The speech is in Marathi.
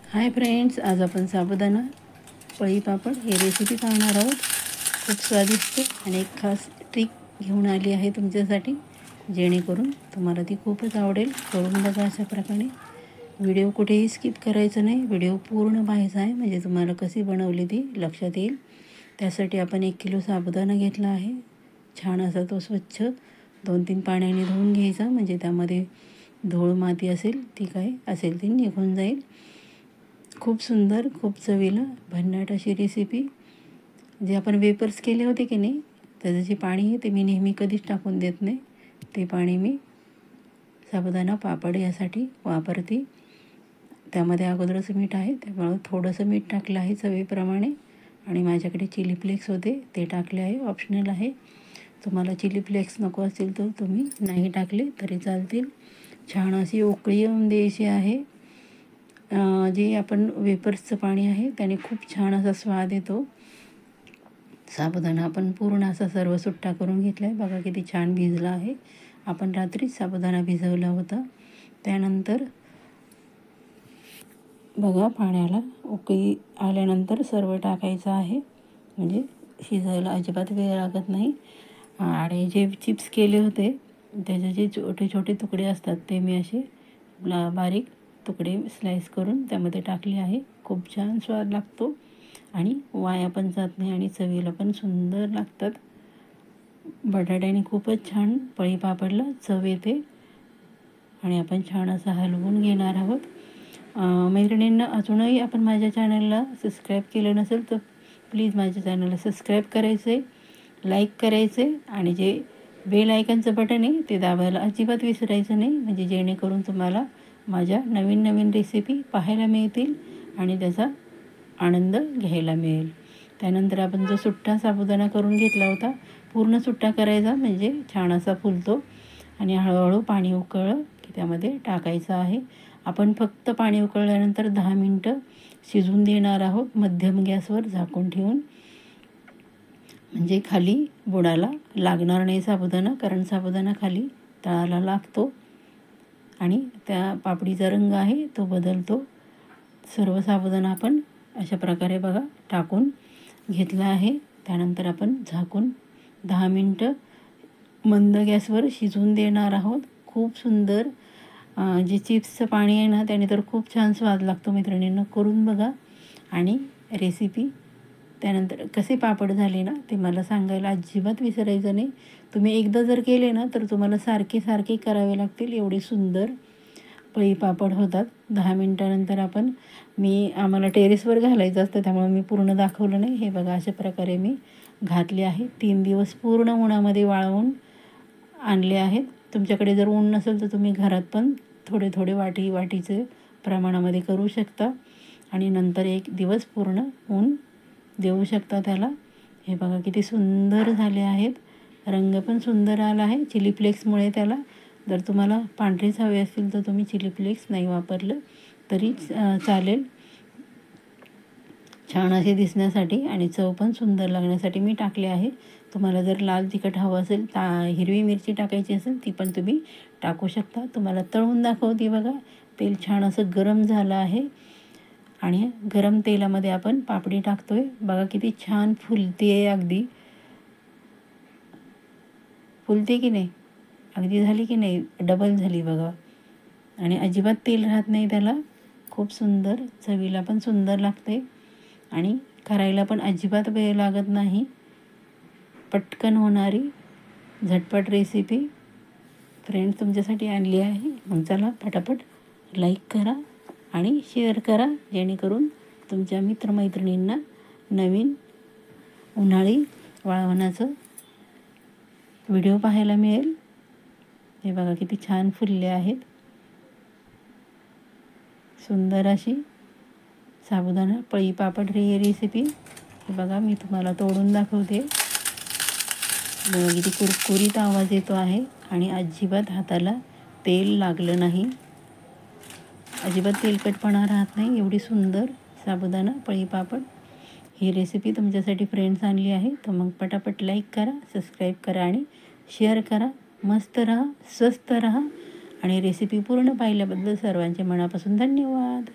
हाय फ्रेंड्स, आज आपण साबुदाणा पळी पापड ही रेसिपी पाहणार आहोत। खूप स्वादिष्ट आणि एक खास ट्रिक घेऊन आली आहे तुमच्यासाठी, जेणेकरून तुम्हाला ती खूपच आवडेल। करून बघा अशा प्रकारे। व्हिडिओ कुठेही स्किप करायचं नाही, व्हिडिओ पूर्ण पाहायचा आहे, म्हणजे तुम्हाला कशी बनवली ती लक्षात येईल। त्यासाठी आपण 1 किलो साबुदाणा घेतला आहे। छान असा तो स्वच्छ 2-3 पाण्याने धुवून घ्यायचा, म्हणजे त्यामध्ये धूळ माती असेल ती काय असेल ती निघून जाईल। खूप सुंदर, खूप चवीला भन्नाट अशी रेसिपी। जे आपण वेपर्स केले होते की नाही, त्याचं जे पाणी आहे ते मी नेहमी कधीच टाकून देत नाही। ते पाणी मी साबुदाणा पापड यासाठी वापरते। त्यामध्ये अगोदरच मीठ आहे, त्यामुळे थोडंसं मीठ टाकलं आहे चवीप्रमाणे। आणि माझ्याकडे चिली फ्लेक्स होते ते टाकले आहे, ऑप्शनल आहे। तुम्हाला चिली फ्लेक्स नको असेल तर तुम्ही नाही टाकले तरी चालतील। छान अशी उकळी येऊन द्यायची आहे। जे आपण वेपर्सचं पाणी आहे त्याने खूप छान असा स्वाद येतो। साबुदाणा आपण पूर्ण असा सर्व सुट्टा करून घेतला आहे, बघा किती छान भिजला आहे। आपण रात्रीच साबुदाणा भिजवला होता। त्यानंतर बघा पाण्याला उकळी आल्यानंतर सर्व टाकायचं आहे, म्हणजे शिजायला अजिबात वेळ लागत नाही। आणि जे चिप्स केले होते त्याचे जे छोटे छोटे तुकडे असतात ते मी असे बारीक तुकडे स्लाइस करून त्यामध्ये टाकले आहे। खूप छान स्वाद लागतो आणि वाया पण जात नाही आणि चवीला पण सुंदर लागतात। बटाट्याने खूपच छान पळी पापडला चव येते। आणि आपण छान असं हलवून घेणार आहोत। मैत्रिणींना, अजूनही आपण माझ्या चॅनलला सबस्क्राईब केलं नसेल तर प्लीज माझ्या चॅनलला सबस्क्राईब करायचं आहे, लाईक करायचं आहे आणि जे बेल आयकॉनचं बटन आहे ते दाबायला अजिबात विसरायचं नाही, म्हणजे जेणेकरून तुम्हाला माझ्या नवीन नवीन रेसिपी पाहायला मिळतील आणि त्याचा आनंद घ्यायला मिळेल। त्यानंतर आपण जो सुट्टा साबुदाणा करून घेतला होता, पूर्ण सुट्टा करायचा, म्हणजे छान असा फुलतो। आणि हळूहळू पाणी उकळलं की त्यामध्ये टाकायचं आहे। आपण फक्त पाणी उकळल्यानंतर 10 मिनटं शिजवून देणार आहोत, मध्यम गॅसवर झाकून ठेवून, म्हणजे खाली बुडाला लागणार नाही साबुदाणा, कारण साबुदाणा खाली तळाला लागतो आणि त्या पापडीचा रंग आहे तो बदलतो। सर्व साबुदाणा आपण अशा प्रकारे बघा टाकून घेतला आहे। त्यानंतर आपण झाकून 10 मिनटं मंद गॅसवर शिजवून देणार आहोत। खूप सुंदर जे चिप्सचं पाणी आहे ना, त्याने तर खूप छान स्वाद लागतो। मैत्रिणींना करून बघा आणि रेसिपी त्यानंतर कसे पापड झाले ना ते मला सांगायला अजिबात विसरायचं नाही। तुम्ही एकदा जर केले ना तर तुम्हाला सारखे सारखे करावे लागतील, एवढे सुंदर पळी पापड होतात। 10 मिनटानंतर आम्हाला टेरेसवर घालायचं असतं, त्यामुळे मी पूर्ण दाखवलं नाही। हे बघा अशा प्रकारे मी घातले आहे। 3 दिवस पूर्ण उन्हामध्ये वाळवून आणले आहेत। तुमच्याकडे जर ऊन नसेल तर तुम्ही घरात पण थोडे थोडे वाटीचे प्रमाणामध्ये करू शकता आणि नंतर 1 दिवस पूर्ण ऊन देऊ शकता त्याला। हे बघा किती सुंदर झाले आहेत, रंग पण सुंदर आला आहे चिली फ्लेक्समुळे त्याला। जर तुम्हाला पांढरेच हवे असतील तर तुम्ही चिली फ्लेक्स नाही वापरलं तरी चालेल। छान असे दिसण्यासाठी आणि चव पण सुंदर लागण्यासाठी मी टाकले आहे। तुम्हाला जर लाल तिखट हवं असेल, हिरवी मिरची टाकायची असेल ती पण तुम्ही टाकू शकता। तुम्हाला तळून दाखवते बघा, तेल छान असं गरम झालं आहे आणि गरम तेलामध्ये आपण पापडी टाकतोय। बघा किती छान फुलते आहे, अगदी फुलते की नाही, अगदी झाली की नाही, डबल झाली बघा। आणि अजिबात तेल राहत नाही त्याला, खूप सुंदर, चवीला पण सुंदर लागते आणि करायला पण अजिबात वेळ लागत नाही। पटकन होणारी झटपट रेसिपी फ्रेंड्स तुमच्यासाठी आणली आहे। मग चला पटापट लाईक करा आणि शेअर करा, जेणेकरून तुमच्या मित्रमैत्रिणींना नवीन उन्हाळी वाळवणाचं व्हिडिओ पाहायला मिळेल। हे बघा किती छान फुलले आहेत, सुंदर अशी साबुदाणा पळी पापड ही रेसिपी। हे बघा मी तुम्हाला तोडून दाखवते, बघा किती कुरकुरीत आवाज येतो आहे आणि अजिबात हाताला तेल लागलं नाही, अजिबात तेलकटपणा राहत नाही। एवढी सुंदर साबुदाणा पळी पापड ही रेसिपी तुमच्यासाठी फ्रेंड्स आणली आहे। तर मग पटापट लाईक करा, सबस्क्राईब करा आणि शेअर करा। मस्त राहा, स्वस्त राहा आणि रेसिपी पूर्ण पाहिल्याबद्दल सर्वांचे मनापासून धन्यवाद।